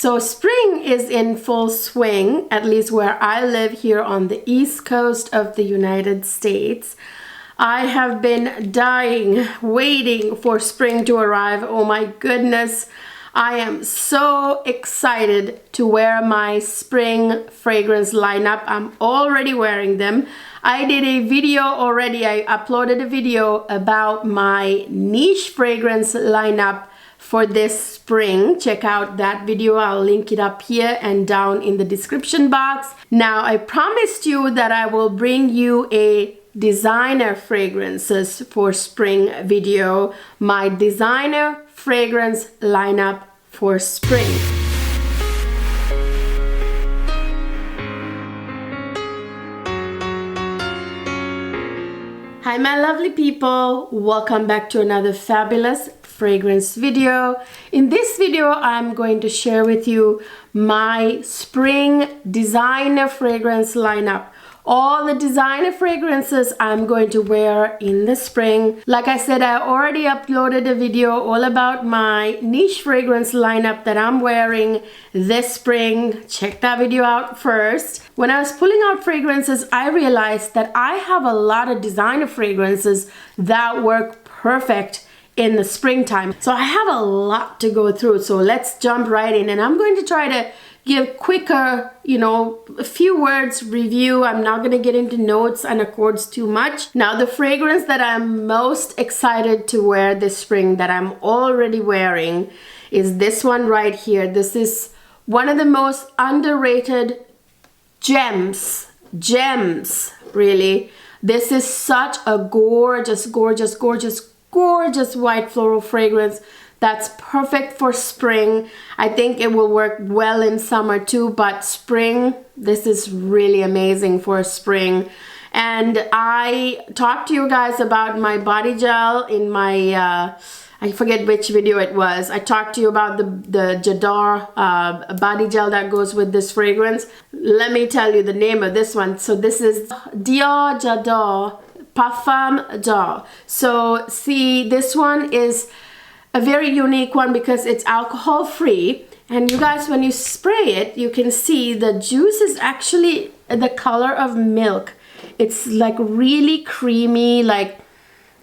So spring is in full swing, at least where I live here on the East Coast of the United States. I have been dying, waiting for spring to arrive. Oh my goodness. I am so excited to wear my spring fragrance lineup. I'm already wearing them. I did a video already. I uploaded a video about my niche fragrance lineup for this spring. Check out that video. I'll link it up here and down in the description box. Now, I promised you that I will bring you a designer fragrances for spring video. My designer fragrance lineup for spring. Hi my lovely people, welcome back to another fabulous fragrance video. In this video I'm going to share with you my spring designer fragrance lineup. All the designer fragrances I'm going to wear in the spring. Like I said, I already uploaded a video all about my niche fragrance lineup that I'm wearing this spring. Check that video out first. When I was pulling out fragrances, I realized that I have a lot of designer fragrances that work perfect in the springtime. So I have a lot to go through. So let's jump right in, and I'm going to try to give quicker, a few words review. I'm not going to get into notes and accords too much. Now, the fragrance that I'm most excited to wear this spring that I'm already wearing is this one right here. This is one of the most underrated gems, really. This is such a gorgeous, gorgeous, gorgeous, gorgeous white floral fragrance that's perfect for spring. I think it will work well in summer too, but spring, this is really amazing for spring. And I talked to you guys about my body gel in my, I forget which video it was. I talked to you about the Dior body gel that goes with this fragrance. Let me tell you the name of this one. So this is Dior Doll, Parfum Doll. So see, this one is a very unique one because it's alcohol free, and you guys, when you spray it, you can see the juice is actually the color of milk. It's like really creamy, like,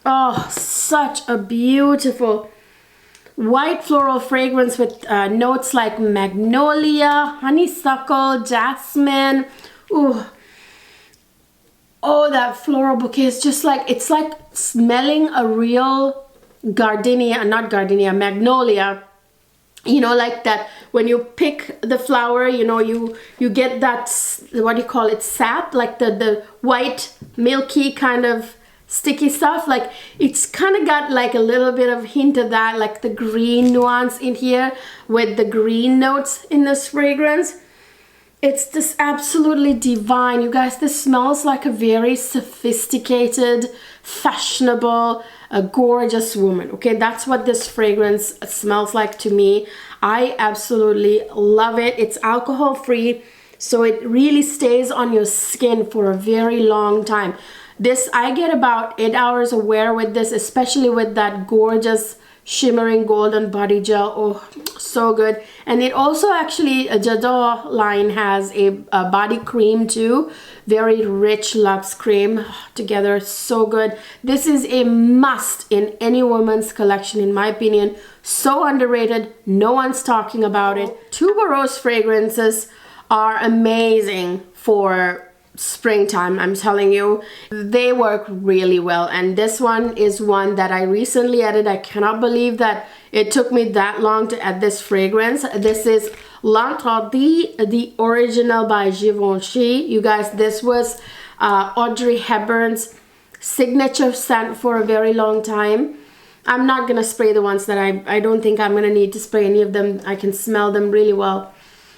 oh, such a beautiful white floral fragrance with notes like magnolia, honeysuckle, jasmine. Ooh. Oh, that floral bouquet is just like, it's like smelling a real magnolia, like that when you pick the flower, you get that, what do you call it, sap, like the white milky kind of sticky stuff. Like it's kind of got like a little bit of hint of that, like the green nuance in here with the green notes in this fragrance. It's just absolutely divine, you guys. This smells like a very sophisticated, fashionable, a gorgeous woman. Okay, that's what this fragrance smells like to me. I absolutely love it. It's alcohol free, so it really stays on your skin for a very long time. This, I get about 8 hours of wear with this, especially with that gorgeous shimmering golden body gel. Oh, so good. And it also actually, Dior line has a body cream too, very rich luxe cream. Together, so good. This is a must in any woman's collection, in my opinion. So underrated, no one's talking about it. Tuberose fragrances are amazing for springtime. I'm telling you, they work really well, and this one is one that I recently added. I cannot believe that it took me that long to add this fragrance. This is L'Interdit, the original by Givenchy. You guys, this was Audrey Hepburn's signature scent for a very long time. I'm not gonna spray the ones that I don't think I'm gonna need to spray any of them. I can smell them really well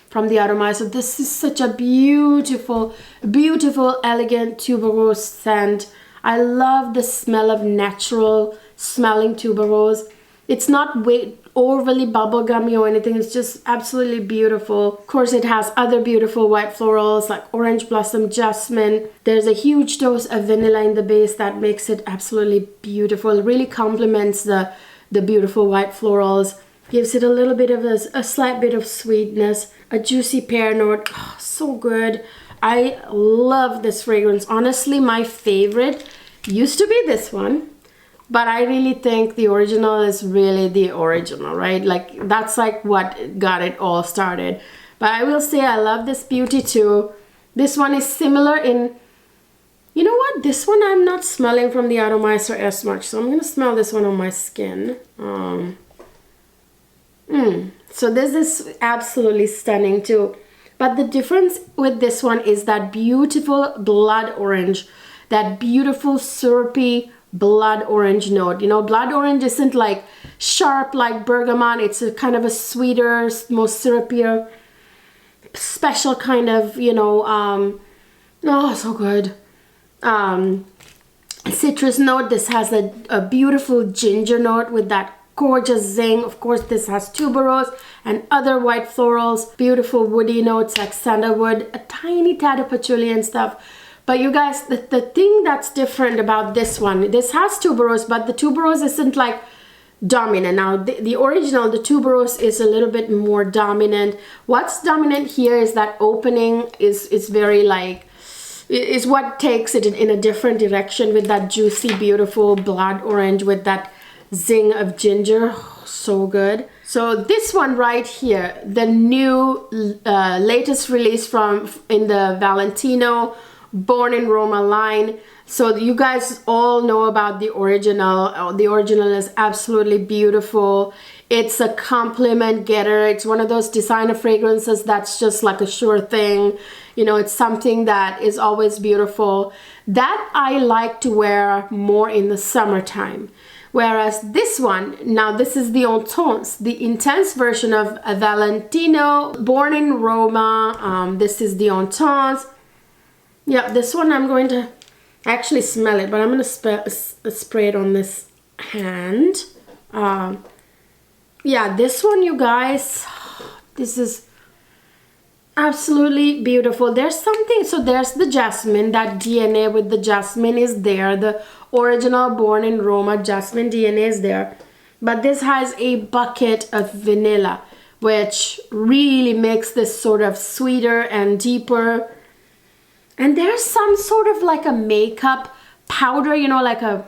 from the atomizer. This is such a beautiful, beautiful, elegant tuberose scent. I love the smell of natural smelling tuberose. It's not overly bubblegummy or anything. It's just absolutely beautiful. Of course, it has other beautiful white florals like orange blossom, jasmine. There's a huge dose of vanilla in the base that makes it absolutely beautiful. It really complements the beautiful white florals. Gives it a little bit of a slight bit of sweetness, a juicy pear note. Oh, so good. I love this fragrance. Honestly, my favorite used to be this one, but I really think the original is really the original, right? Like that's like what got it all started. But I will say I love this beauty too. This one is similar in, you know what? This one I'm not smelling from the atomizer as much, so I'm gonna smell this one on my skin. So this is absolutely stunning too. But the difference with this one is that beautiful blood orange, that beautiful syrupy blood orange note. You know, blood orange isn't like sharp like bergamot. It's a kind of a sweeter, more syrupier, special kind of, you know, oh, so good. Citrus note. This has a beautiful ginger note with that gorgeous zing. Of course, this has tuberose and other white florals, beautiful woody notes like sandalwood, a tiny tad of patchouli and stuff. But you guys, the thing that's different about this one, this has tuberose, but the tuberose isn't like dominant. Now the original, the tuberose is a little bit more dominant. What's dominant here is that opening is very like, is what takes it in a different direction with that juicy, beautiful blood orange with that zing of ginger. Oh, so good. So this one right here, the new latest release from in the Valentino Born in Roma line. So you guys all know about the original. The original is absolutely beautiful. It's a compliment getter. It's one of those designer fragrances that's just like a sure thing. You know, it's something that is always beautiful. That I like to wear more in the summertime. Whereas this one, now this is the Intense, the intense version of a Valentino Born in Roma. This is the Intense. Yeah, this one I'm going to actually smell it, but I'm going to spray it on this hand. Yeah, this one, you guys, this is absolutely beautiful. There's something, so there's the jasmine, that DNA with the jasmine is there. The original Born in Roma jasmine DNA is there. But this has a bucket of vanilla, which really makes this sort of sweeter and deeper. And there's some sort of like a makeup powder, you know, like a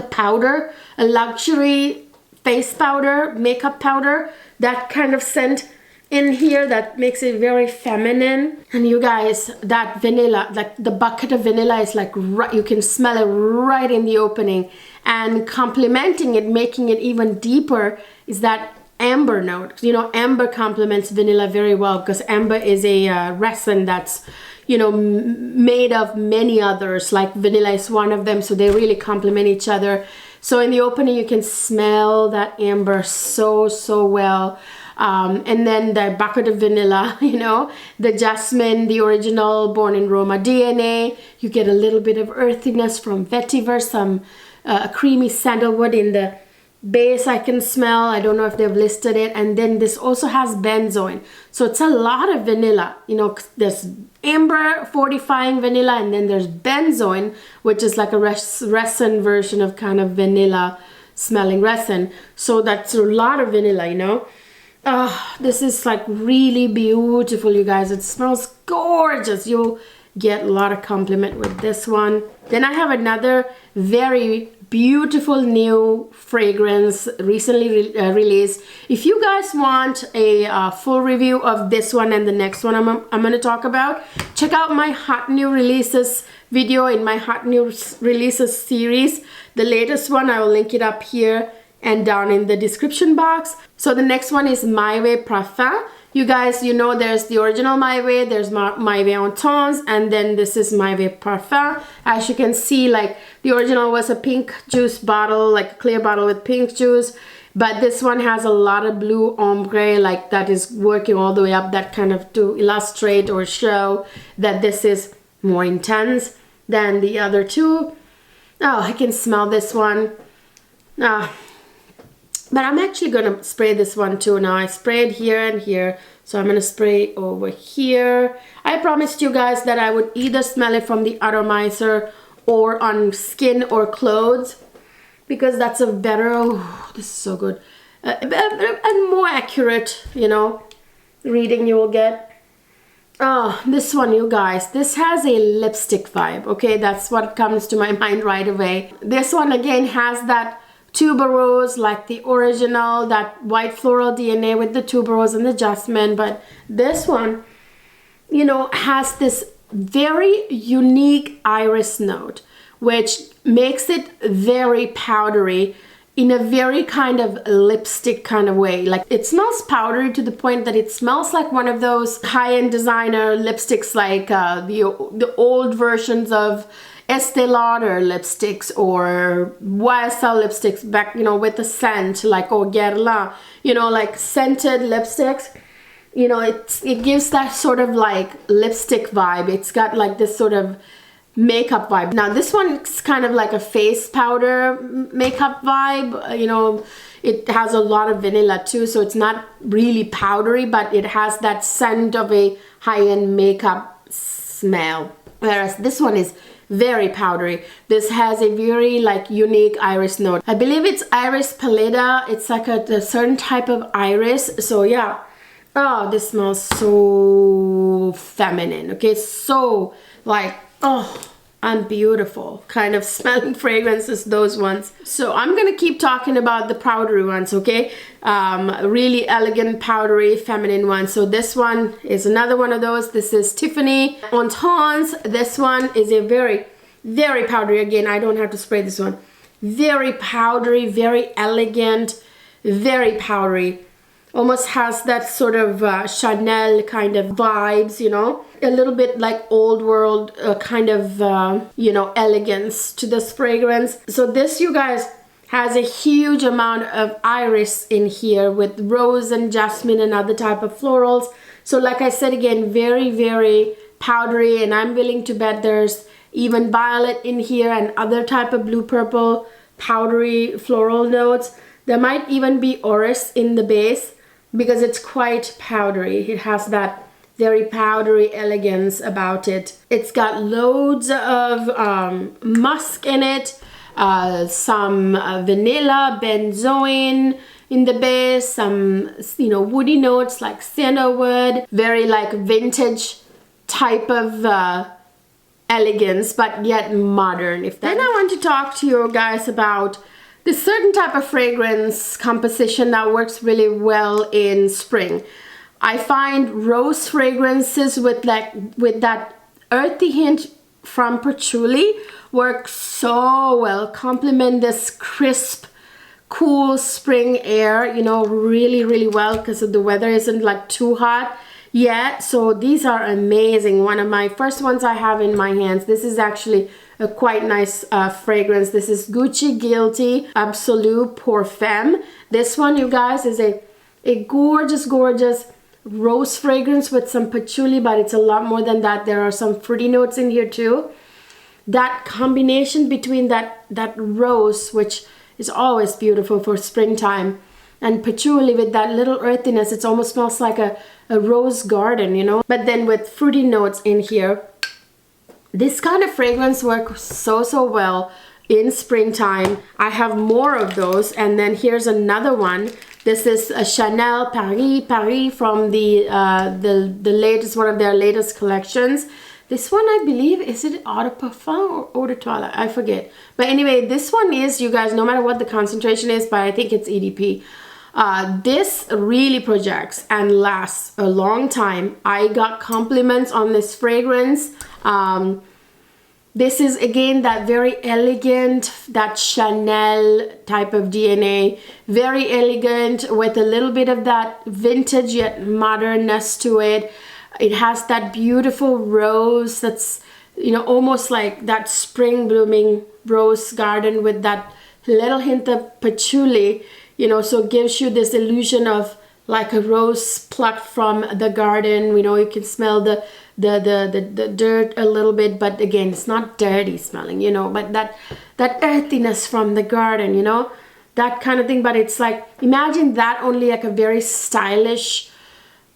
powder, a luxury face powder, makeup powder, that kind of scent in here that makes it very feminine. And you guys, that vanilla, like the bucket of vanilla is like, right, you can smell it right in the opening. And complementing it, making it even deeper, is that amber note. You know, amber complements vanilla very well because amber is a resin that's, you know, made of many others, like vanilla is one of them, so they really complement each other. So in the opening you can smell that amber so well. And then the bucket of vanilla, you know, the jasmine, the original Born in Roma DNA. You get a little bit of earthiness from vetiver, some creamy sandalwood in the base I can smell. I don't know if they've listed it. And then this also has benzoin. So it's a lot of vanilla. You know, there's amber fortifying vanilla, and then there's benzoin, which is like a resin version of kind of vanilla smelling resin. So that's a lot of vanilla, you know. This is like really beautiful, you guys. It smells gorgeous. You'll get a lot of compliment with this one. Then I have another very beautiful new fragrance recently released. If you guys want a full review of this one and the next one I'm going to talk about, check out my hot new releases video in my hot new releases series. The latest one, I will link it up here and down in the description box. So the next one is My Way Parfum. You guys, you know, there's the original My Way, there's My Way Intense, and then this is My Way Parfum. As you can see, like the original was a pink juice bottle, like a clear bottle with pink juice, but this one has a lot of blue ombre, like that is working all the way up, that kind of to illustrate or show that this is more intense than the other two. Oh, I can smell this one. But I'm actually gonna spray this one too now. I sprayed here and here, so I'm gonna spray over here. I promised you guys that I would either smell it from the atomizer or on skin or clothes, because that's a better, oh, this is so good. and more accurate, you know, reading you will get. Oh, this one, you guys, this has a lipstick vibe. Okay, that's what comes to my mind right away. This one again has that tuberose, like the original, that white floral DNA with the tuberose and the jasmine. But this one, you know, has this very unique iris note, which makes it very powdery in a very kind of lipstick kind of way. Like, it smells powdery to the point that it smells like one of those high-end designer lipsticks, like the old versions of Estee Lauder lipsticks or YSL lipsticks back, you know, with the scent, like, or Guerlain, you know, like scented lipsticks. You know, it gives that sort of like lipstick vibe. It's got like this sort of makeup vibe. Now this one's kind of like a face powder makeup vibe. You know, it has a lot of vanilla too, so it's not really powdery, but it has that scent of a high-end makeup smell. Whereas this one is very powdery. This has a very like unique iris note. I believe it's Iris Pallida. It's like a certain type of iris. So yeah. Oh, this smells so feminine. Okay, so like, oh, and beautiful kind of smelling fragrances, those ones. So I'm gonna keep talking about the powdery ones, okay? Really elegant, powdery, feminine ones. So this one is another one of those. This is Tiffany Intense. This one is a very, very powdery. Again, I don't have to spray this one. Very powdery, very elegant, very powdery. Almost has that sort of Chanel kind of vibes, you know, a little bit like old world kind of, you know, elegance to this fragrance. So this, you guys, has a huge amount of iris in here with rose and jasmine and other type of florals. So like I said, again, very, very powdery, and I'm willing to bet there's even violet in here and other type of blue purple powdery floral notes. There might even be orris in the base, because it's quite powdery. It has that very powdery elegance about it. It's got loads of musk in it, some vanilla, benzoin in the base, some, you know, woody notes like sandalwood, very like vintage type of elegance, but yet modern. Then I want to talk to you guys about this certain type of fragrance composition that works really well in spring. I find rose fragrances with that earthy hint from patchouli work so well, complement this crisp, cool spring air, you know, really, really well, because the weather isn't like too hot yet. So these are amazing. One of my first ones I have in my hands. This is actually a quite nice fragrance. This is Gucci Guilty Absolute Parfum. This one, you guys, is a gorgeous, gorgeous rose fragrance with some patchouli, but it's a lot more than that. There are some fruity notes in here too. That combination between that rose, which is always beautiful for springtime, and patchouli with that little earthiness, it almost smells like a rose garden, you know, but then with fruity notes in here. This kind of fragrance works so well in springtime. I have more of those. And then here's another one. This is a Chanel Paris from the latest, one of their latest collections. This one, I believe, is it Eau de Parfum or Eau de Toilette? I forget. But anyway, this one is, you guys, no matter what the concentration is, but I think it's EDP. This really projects and lasts a long time. I got compliments on this fragrance. This is again that very elegant, that Chanel type of DNA, very elegant with a little bit of that vintage yet modernness to it. It has that beautiful rose that's, you know, almost like that spring blooming rose garden with that little hint of patchouli, you know, so it gives you this illusion of like a rose plucked from the garden. You know, you can smell the dirt a little bit, but again, it's not dirty smelling, you know, but that earthiness from the garden, you know, that kind of thing. But it's like, imagine that only like a very stylish,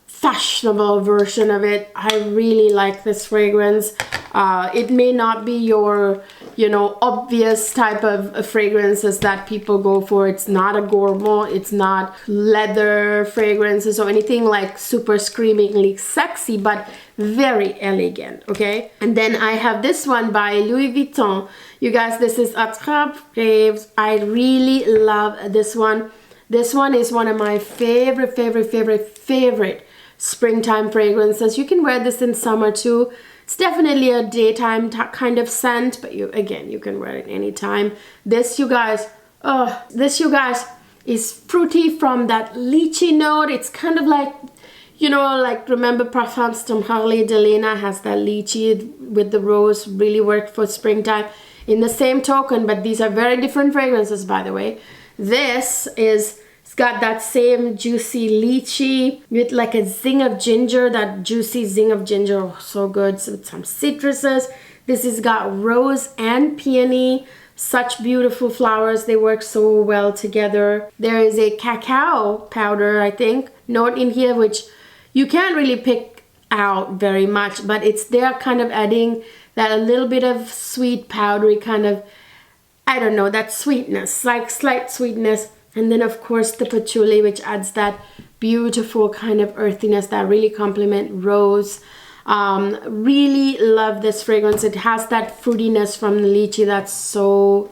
fashionable version of it. I really like this fragrance. It may not be your you know, obvious type of fragrances that people go for. It's not a gourmand, it's not leather fragrances or anything like super screamingly sexy, but very elegant, okay? And then I have this one by Louis Vuitton. You guys, this is Attrape Rêves. I really love this one. This one is one of my favorite springtime fragrances. You can wear this in summer too. It's definitely a daytime kind of scent, but you can wear it anytime. This, you guys, is fruity from that lychee note. It's kind of like, you know, like remember Perfumes from Harley Delena has that lychee with the rose, really worked for springtime. In the same token, but these are very different fragrances, by the way. This is, it's got that same juicy lychee with like a zing of ginger, that juicy zing of ginger, oh, so good, so with some citruses. This has got rose and peony, such beautiful flowers. They work so well together. There is a cacao powder, I think, note in here, which you can't really pick out very much, but it's there kind of adding that a little bit of sweet powdery kind of, I don't know, that sweetness, like slight sweetness. And then of course the patchouli, which adds that beautiful kind of earthiness that really complement rose. Really love this fragrance. It has that fruitiness from the lychee that's so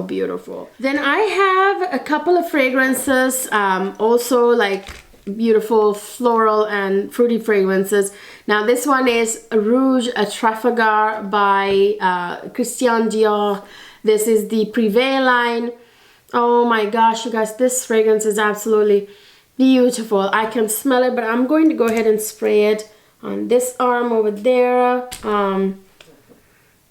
beautiful. Then I have a couple of fragrances, also like beautiful floral and fruity fragrances. Now this one is Rouge à Trafalgar by Christian Dior. This is the Privé line. Oh my gosh, you guys, this fragrance is absolutely beautiful. I can smell it, but I'm going to go ahead and spray it on this arm over there. Oh,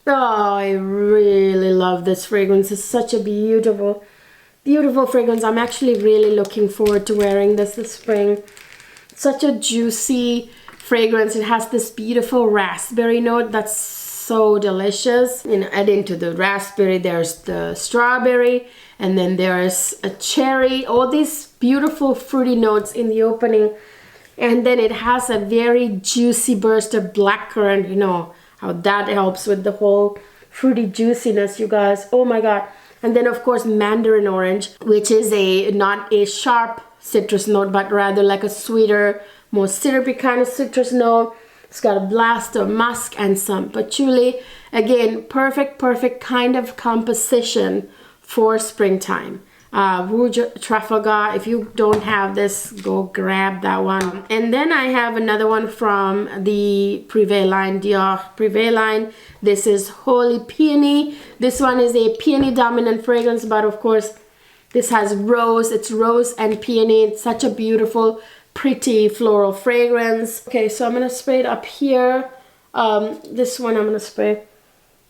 I really love this fragrance. It's such a beautiful fragrance. I'm actually really looking forward to wearing this spring. Such a juicy fragrance. It has this beautiful raspberry note that's so delicious. And adding to the raspberry, there's the strawberry, and then there's a cherry. All these beautiful fruity notes in the opening. And then it has a very juicy burst of blackcurrant. You know how that helps with the whole fruity juiciness, you guys. Oh my God. And then of course mandarin orange, which is not a sharp citrus note, but rather like a sweeter, more syrupy kind of citrus note. It's got a blast of musk and some patchouli. Again, perfect kind of composition for springtime. Rouge Trafalgar, if you don't have this, go grab that one. And then I have another one from the Privé line, Dior Privé line. This is Holy Peony. This one is a peony dominant fragrance, but of course this has rose. It's rose and peony. It's such a beautiful, pretty floral fragrance. Okay, so I'm gonna spray it up here. This one I'm gonna spray.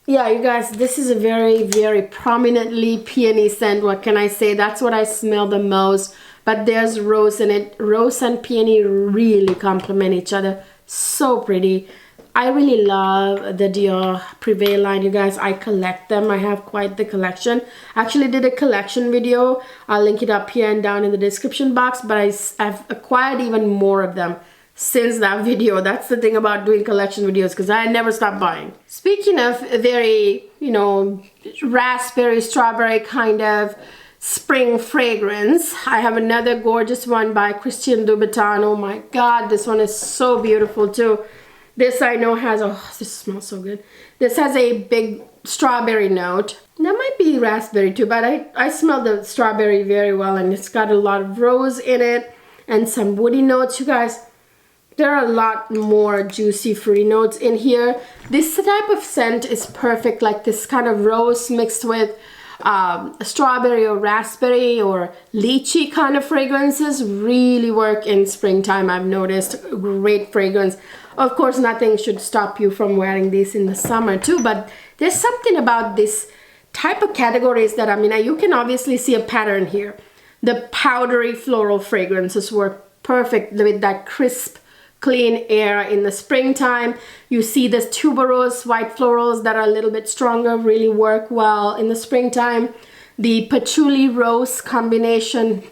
Yeah, you guys, this is a very prominently peony scent. What can I say? That's what I smell the most. But there's rose in it. Rose and peony really complement each other. So pretty. I really love the Dior Privé line, you guys. I collect them. I have quite the collection. I actually did a collection video. I'll link it up here and down in the description box. But I've acquired even more of them since that video. That's the thing about doing collection videos, because I never stop buying. Speaking of very, you know, raspberry, strawberry kind of spring fragrance, I have another gorgeous one by Christian Louboutin. Oh my God, this one is so beautiful too. This I know has, oh, this smells so good. This has a big strawberry note. That might be raspberry too, but I smell the strawberry very well, and it's got a lot of rose in it and some woody notes, you guys. There are a lot more juicy fruity notes in here. This type of scent is perfect, like this kind of rose mixed with strawberry or raspberry or lychee kind of fragrances really work in springtime. I've noticed great fragrance. Of course, nothing should stop you from wearing these in the summer too, but there's something about this type of categories that, I mean, you can obviously see a pattern here. The powdery floral fragrances work perfect with that crisp, clean air in the springtime. You see this tuberose white florals that are a little bit stronger really work well in the springtime. The patchouli rose combination,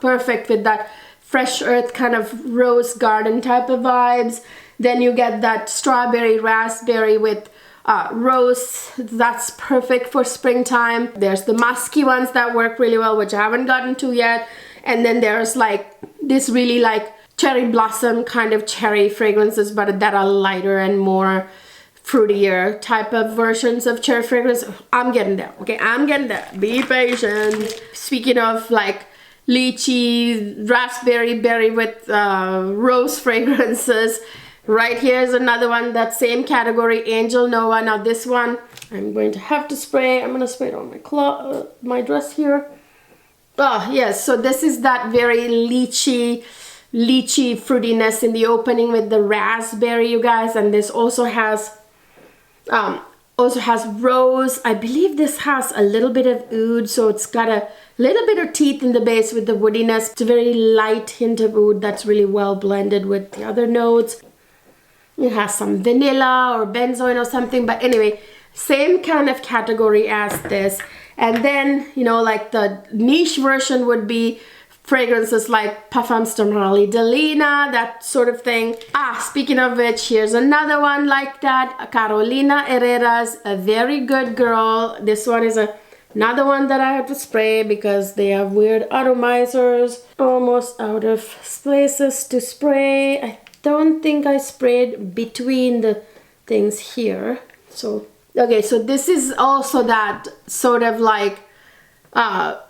perfect with that fresh earth kind of rose garden type of vibes. Then you get that strawberry raspberry with rose. That's perfect for springtime. There's the musky ones that work really well, which I haven't gotten to yet. And then there's like this really like cherry blossom kind of cherry fragrances, but that are lighter and more fruitier type of versions of cherry fragrance. I'm getting there, okay? I'm getting there. Be patient. Speaking of like lychee, raspberry, berry with rose fragrances, right here is another one, that same category, Angel Nova. Now this one I'm going to have to spray. I'm gonna spray it on my my dress here. Oh yes, so this is that very lychee fruitiness in the opening with the raspberry, you guys. And this also has rose. I believe this has a little bit of oud, so it's got a little bit of teeth in the base with the woodiness. It's a very light hint of oud that's really well blended with the other notes. It has some vanilla or benzoin or something, but anyway, same kind of category as this. And then, you know, like the niche version would be fragrances like Parfums de Marly Delina, that sort of thing. Speaking of which, here's another one like that, Carolina Herrera's A Very Good Girl. This one is another one that I have to spray because they have weird atomizers. Almost out of places to spray. I don't think I sprayed between the things here. So, okay, so this is also that sort of like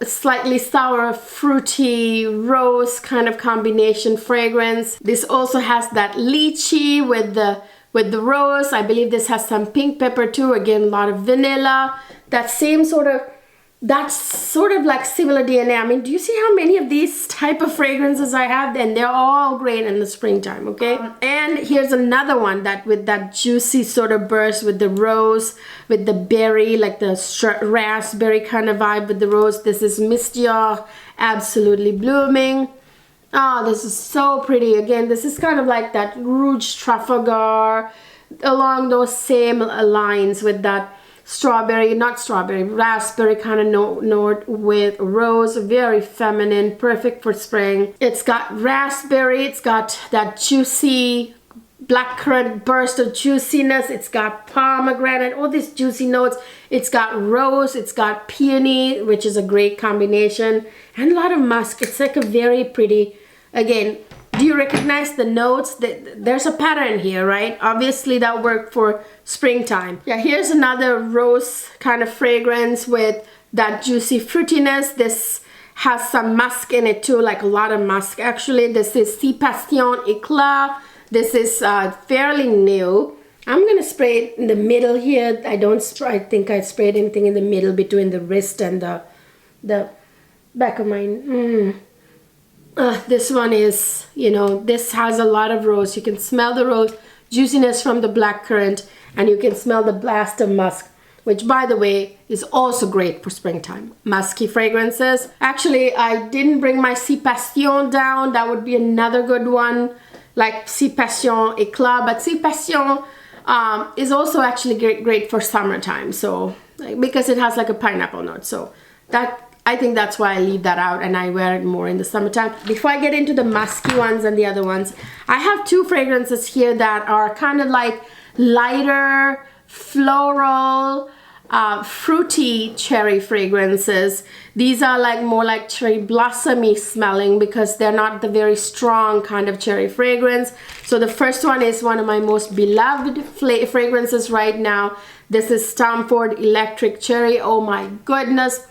slightly sour, fruity, rose kind of combination fragrance. This also has that lychee with the rose. I believe this has some pink pepper too. Again, a lot of vanilla. That's sort of like similar DNA. I mean, do you see how many of these type of fragrances I have? And they're all great in the springtime, okay? And here's another one that with that juicy sort of burst with the rose, with the berry, like the raspberry kind of vibe with the rose. This is Miss Dior, Absolutely Blooming. Oh, this is so pretty. Again, this is kind of like that Rouge Trafalgar, along those same lines with that raspberry kind of note with rose. Very feminine, perfect for spring. It's got raspberry, it's got that juicy blackcurrant burst of juiciness, it's got pomegranate, all these juicy notes. It's got rose, it's got peony, which is a great combination, and a lot of musk. It's like a very pretty, again, do you recognize the notes? There's a pattern here, right? Obviously that worked for springtime. Yeah, here's another rose kind of fragrance with that juicy fruitiness. This has some musk in it too, like a lot of musk actually. This is Si Passion Eclat. This is fairly new. I'm gonna spray it in the middle here. I think I sprayed anything in the middle between the wrist and the back of my this one is, you know, this has a lot of rose. You can smell the rose juiciness from the blackcurrant, and you can smell the blast of musk, which by the way is also great for springtime. Musky fragrances. Actually, I didn't bring my Si Passion down. That would be another good one, like Si Passion Eclat, but Si Passion is also actually great for summertime, so because it has like a pineapple note. So that, I think that's why I leave that out and I wear it more in the summertime. Before I get into the musky ones and the other ones, I have two fragrances here that are kind of like lighter, floral, fruity cherry fragrances. These are like more like cherry blossomy smelling because they're not the very strong kind of cherry fragrance. So the first one is one of my most beloved fragrances right now. This is Stamford Electric Cherry. Oh my goodness.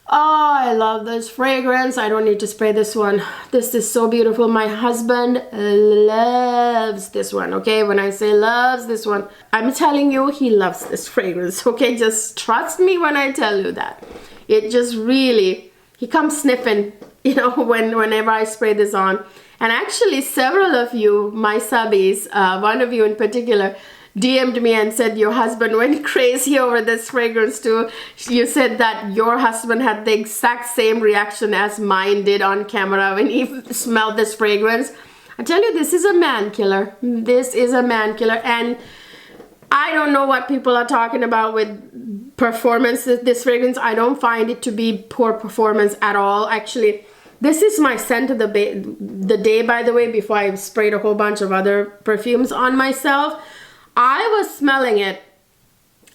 Oh, I love this fragrance. I don't need to spray this one. This is so beautiful. My husband loves this one, okay? When I say loves this one, I'm telling you he loves this fragrance, okay? Just trust me when I tell you that. It just really, he comes sniffing, you know, whenever I spray this on. And actually several of you, my subbies, one of you in particular, DM'd me and said your husband went crazy over this fragrance too. You said that your husband had the exact same reaction as mine did on camera when he smelled this fragrance. I tell you, this is a man killer. This is a man killer. And I don't know what people are talking about with performance. This fragrance, I don't find it to be poor performance at all. Actually, this is my scent of the day, by the way, before I sprayed a whole bunch of other perfumes on myself. I was smelling it,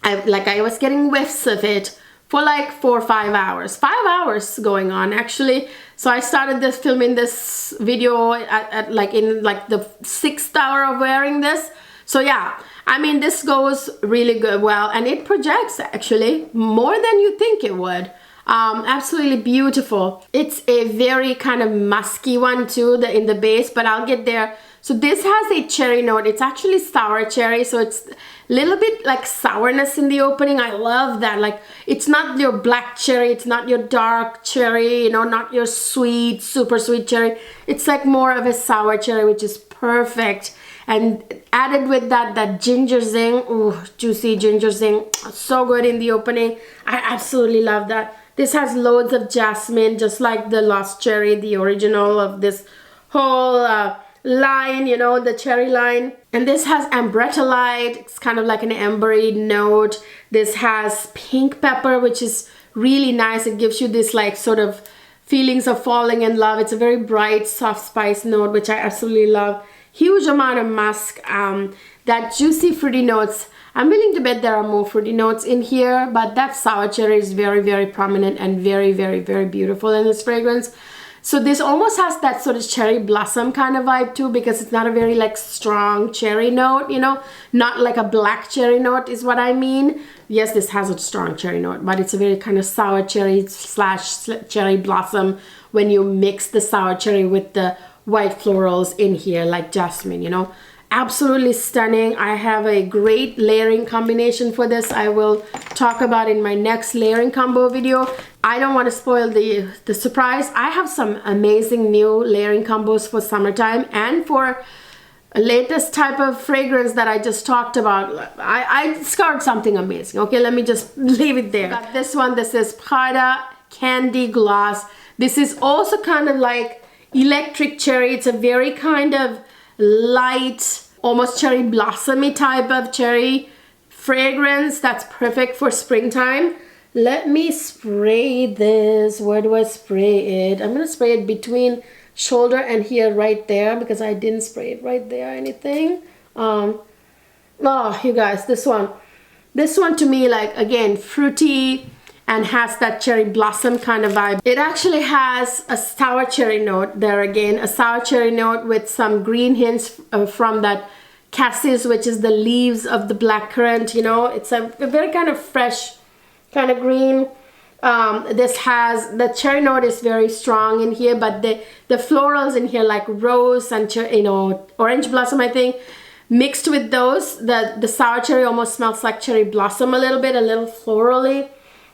I was getting whiffs of it for like 4 or 5 hours. 5 hours going on actually. So I started filming this video at like in like the 6th hour of wearing this. So yeah, I mean, this goes really good, well, and it projects actually more than you think it would. Absolutely beautiful. It's a very kind of musky one too, in the base, but I'll get there. So this has a cherry note. It's actually sour cherry, so it's a little bit like sourness in the opening. I love that. Like, it's not your black cherry, it's not your dark cherry, you know, not your sweet, super sweet cherry. It's like more of a sour cherry, which is perfect. And added with that ginger zing, ooh, juicy ginger zing, so good in the opening. I absolutely love that. This has loads of jasmine, just like the Lost Cherry, the original of this whole line, you know, the cherry line. And this has ambretolite. It's kind of like an ambery note. This has pink pepper, which is really nice. It gives you this like sort of feelings of falling in love. It's a very bright, soft spice note, which I absolutely love. Huge amount of musk. That juicy fruity notes. I'm willing to bet there are more fruity notes in here, but that sour cherry is very, very prominent and very, very, very beautiful in this fragrance. So this almost has that sort of cherry blossom kind of vibe too, because it's not a very like strong cherry note, you know, not like a black cherry note is what I mean. Yes, this has a strong cherry note, but it's a very kind of sour cherry slash cherry blossom when you mix the sour cherry with the white florals in here like jasmine, you know. Absolutely stunning. I have a great layering combination for this. I will talk about in my next layering combo video. I don't want to spoil the surprise. I have some amazing new layering combos for summertime and for a latest type of fragrance that I just talked about. I discovered something amazing. Okay, let me just leave it there. Got this one. This is Prada Candy Gloss. This is also kind of like electric cherry. It's a very kind of light, almost cherry blossomy type of cherry fragrance that's perfect for springtime. Let me spray this. Where do I spray it? I'm gonna spray it between shoulder and here right there, because I didn't spray it right there or anything. Oh, you guys, this one to me, like, again, fruity and has that cherry blossom kind of vibe. It actually has a sour cherry note there again, a sour cherry note with some green hints from that cassis, which is the leaves of the blackcurrant, you know. It's a very kind of fresh kind of green. This has, the cherry note is very strong in here, but the florals in here like rose and, you know, orange blossom, I think, mixed with those, the sour cherry almost smells like cherry blossom a little bit, a little florally.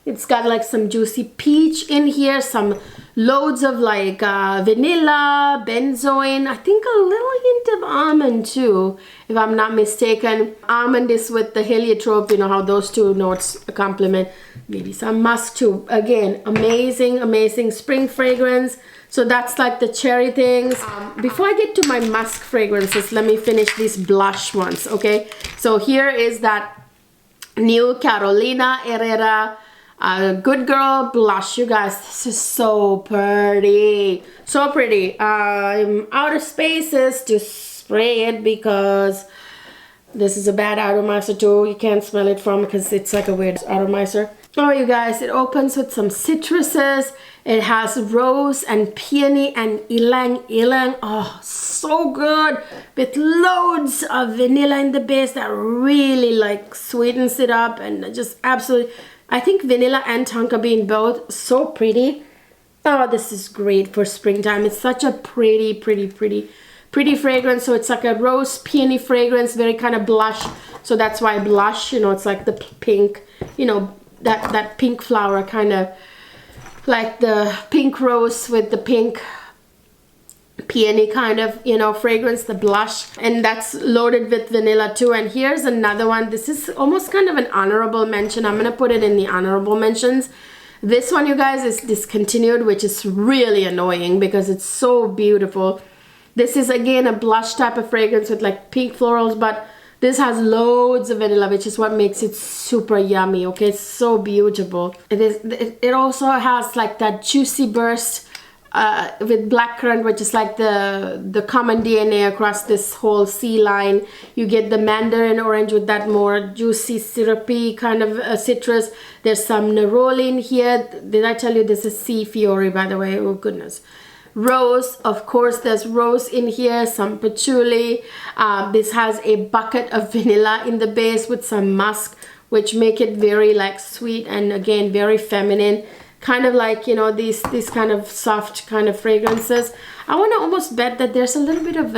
It's got like some juicy peach in here, some loads of like vanilla, benzoin, I think a little hint of almond too, if I'm not mistaken. Almond is with the heliotrope, you know how those two notes complement. Maybe some musk too. Again, amazing, amazing spring fragrance. So that's like the cherry things. Before I get to my musk fragrances, let me finish these blush ones, okay? So here is that new Carolina Herrera Good Girl blush. You guys, this is so pretty, so pretty. I'm out of spaces to spray it because this is a bad atomizer too. You can't smell it from, because it's like a weird atomizer. Oh, you guys, it opens with some citruses. It has rose and peony and ylang ylang. Oh, so good, with loads of vanilla in the base that really like sweetens it up, and just absolutely, I think vanilla and tonka bean both so pretty. Oh, this is great for springtime. It's such a pretty fragrance. So it's like a rose peony fragrance, very kind of blush. So that's why blush, you know, it's like the pink, you know, that pink flower, kind of like the pink rose with the pink peony kind of, you know, fragrance, the blush. And that's loaded with vanilla too. And here's another one. This is almost kind of an honorable mention. I'm gonna put it in the honorable mentions. This one, you guys, is discontinued, which is really annoying because it's so beautiful. This is again a blush type of fragrance with like pink florals, but this has loads of vanilla, which is what makes it super yummy. Okay, it's so beautiful. It also has like that juicy burst with blackcurrant, which is like the common DNA across this whole sea line. You get the mandarin orange with that more juicy, syrupy kind of citrus. There's some neroli in here. Did I tell you this is sea fiori, by the way? Oh goodness. Rose, of course, there's rose in here, some patchouli. This has a bucket of vanilla in the base with some musk, which make it very like sweet and again very feminine, kind of like, you know, these kind of soft kind of fragrances. I want to almost bet that there's a little bit of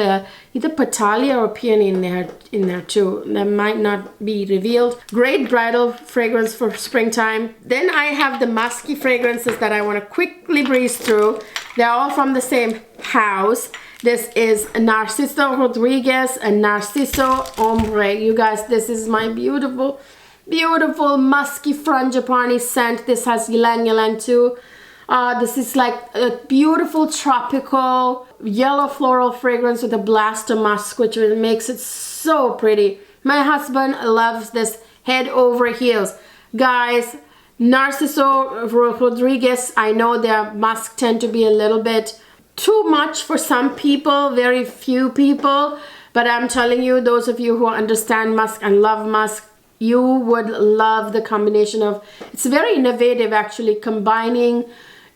either Patalia or peony in there too. That might not be revealed. Great bridal fragrance for springtime. Then I have the musky fragrances that I want to quickly breeze through. They're all from the same house. This is Narciso Rodriguez and Narciso Ombre. You guys, this is my beautiful, beautiful musky frangipani scent. This has ylang ylang too. This is like a beautiful tropical yellow floral fragrance with a blast of musk, which makes it so pretty. My husband loves this head over heels. Guys, Narciso Rodriguez, I know their musk tend to be a little bit too much for some people, very few people, but I'm telling you, those of you who understand musk and love musk, you would love the combination of, it's very innovative actually, combining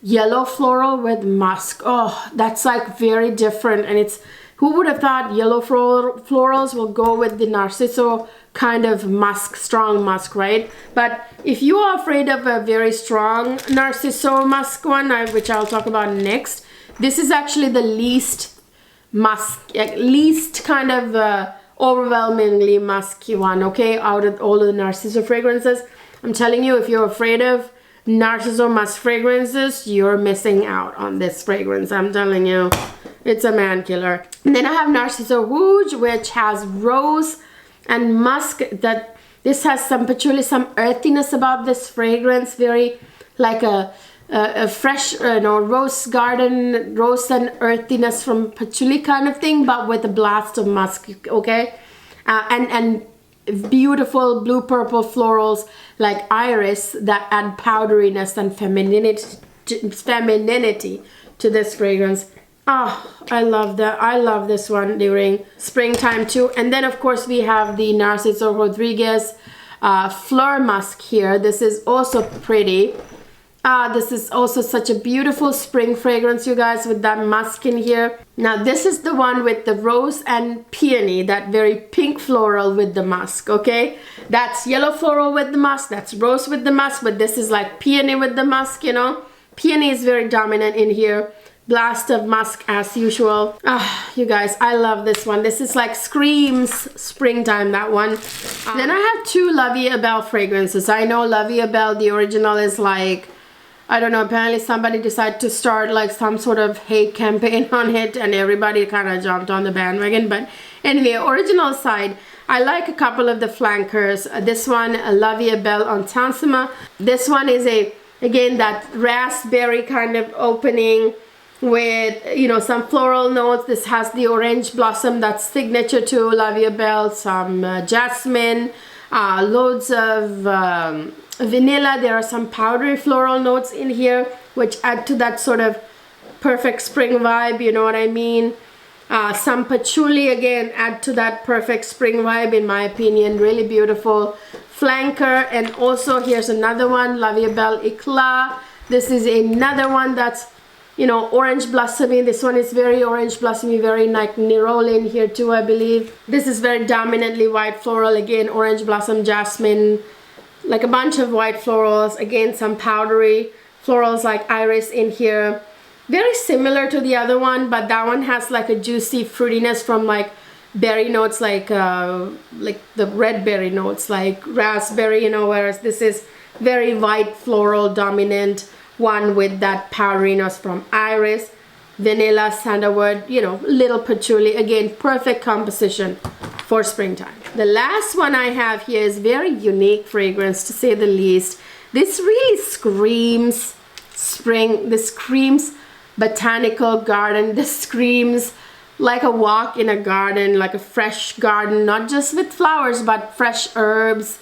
yellow floral with musk. Oh, that's like very different. And it's, who would have thought yellow florals will go with the Narciso kind of musk, strong musk, right? But if you are afraid of a very strong Narciso musk one, which I'll talk about next, this is actually the least musk, least kind of overwhelmingly musky one, okay, out of all of the Narciso fragrances. I'm telling you, if you're afraid of Narciso musk fragrances, you're missing out on this fragrance. I'm telling you, it's a man killer. And then I have Narciso Rouge, which has rose and musk. That this has some patchouli, some earthiness about this fragrance, very like a fresh, rose garden, rose and earthiness from patchouli kind of thing, but with a blast of musk, okay? And beautiful blue purple florals like iris that add powderiness and femininity to this fragrance. Oh, I love that. I love this one during springtime too. And then of course we have the Narciso Rodriguez Fleur Musk here. This is also pretty. This is also such a beautiful spring fragrance, you guys, with that musk in here. Now this is the one with the rose and peony, that very pink floral with the musk, okay? That's yellow floral with the musk, that's rose with the musk, but this is like peony with the musk, you know? Peony is very dominant in here. Blast of musk as usual. You guys, I love this one. This is like screams springtime, that one. Then I have two La Vie Belle fragrances. I know La Vie Belle, the original, is like, I don't know, apparently somebody decided to start like some sort of hate campaign on it and everybody kind of jumped on the bandwagon. But anyway, original side, I like a couple of the flankers. This one, La Vie Belle Intensima. This one is again, that raspberry kind of opening with, you know, some floral notes. This has the orange blossom that's signature to La Vie Belle, some jasmine, loads of vanilla. There are some powdery floral notes in here which add to that sort of perfect spring vibe, you know what I mean? Some patchouli again add to that perfect spring vibe, in my opinion. Really beautiful flanker. And also here's another one, La Vie Belle Eclat. This is another one that's, you know, orange blossomy. This one is very orange blossomy, very like neroli in here too, I believe. This is very dominantly white floral, again orange blossom, jasmine, like a bunch of white florals, again some powdery florals like iris in here. Very similar to the other one, but that one has like a juicy fruitiness from like berry notes, like the red berry notes, like raspberry, you know, whereas this is very white floral dominant one with that powderiness from iris, vanilla, sandalwood, you know, little patchouli. Again, perfect composition for springtime. The last one I have here is very unique fragrance, to say the least. This really screams spring. This screams botanical garden. This screams like a walk in a garden, like a fresh garden, not just with flowers but fresh herbs,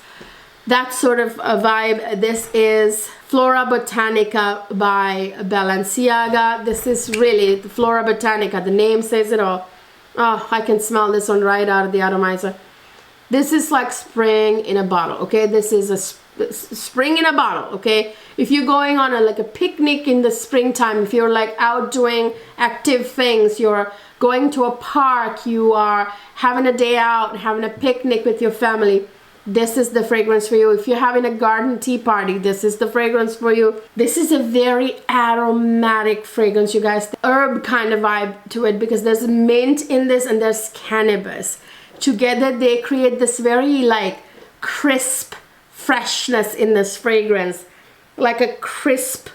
that sort of a vibe. This is Flora Botanica by Balenciaga. This is really the Flora Botanica. The name says it all. Oh, I can smell this one right out of the atomizer. This is like spring in a bottle, okay? This is a spring in a bottle, okay? If you're going on like a picnic in the springtime, if you're like out doing active things, you're going to a park, you are having a day out, having a picnic with your family, this is the fragrance for you. If you're having a garden tea party, this is the fragrance for you. This is a very aromatic fragrance, you guys. The herb kind of vibe to it, because there's mint in this and there's cannabis. Together they create this very like crisp freshness in this fragrance, like a crisp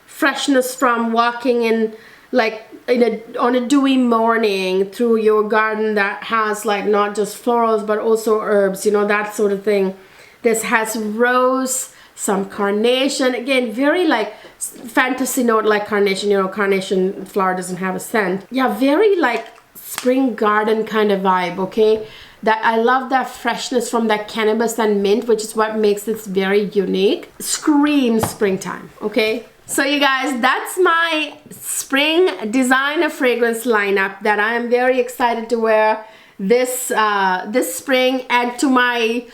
freshness from walking in like on a dewy morning through your garden that has like not just florals but also herbs, you know, that sort of thing. This has rose, some carnation, again very like fantasy note like carnation, you know, carnation flower doesn't have a scent. Yeah, very like spring garden kind of vibe, okay? That I love that freshness from that cannabis and mint, which is what makes this very unique. Screams springtime, okay? So you guys, that's my spring designer fragrance lineup that I am very excited to wear this this spring. Add to my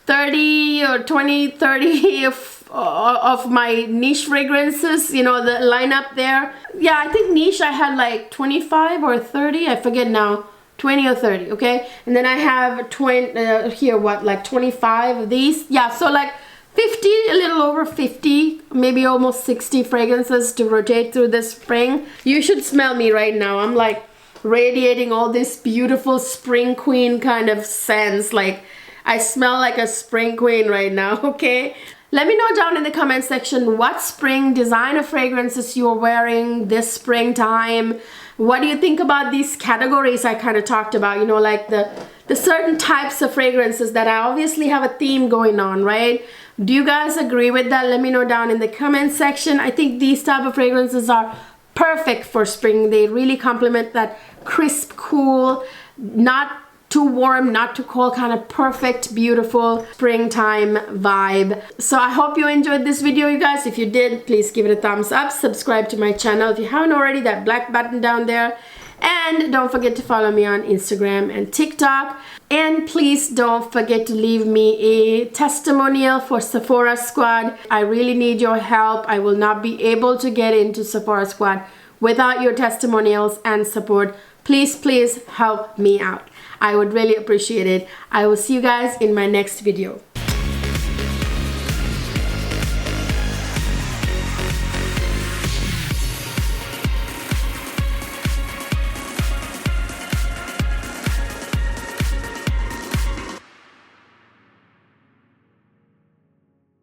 30 or 20, 30 of my niche fragrances, you know, the lineup there. Yeah, I think niche I had like 25 or 30, I forget now. 20 or 30, okay? And then I have 20 here, what, like 25 of these? Yeah, so like 50, a little over 50, maybe almost 60 fragrances to rotate through this spring. You should smell me right now. I'm like radiating all this beautiful spring queen kind of scents. Like I smell like a spring queen right now, okay? Let me know down in the comment section what spring designer fragrances you're wearing this springtime. What do you think about these categories I kind of talked about? You know, like the certain types of fragrances that I obviously have a theme going on, right? Do you guys agree with that? Let me know down in the comment section. I think these type of fragrances are perfect for spring. They really complement that crisp, cool, not too warm, not too cold, kind of perfect, beautiful springtime vibe. So I hope you enjoyed this video, you guys. If you did, please give it a thumbs up. Subscribe to my channel if you haven't already, that black button down there. And don't forget to follow me on Instagram and TikTok. And please don't forget to leave me a testimonial for Sephora Squad. I really need your help. I will not be able to get into Sephora Squad without your testimonials and support. Please, please help me out. I would really appreciate it. I will see you guys in my next video.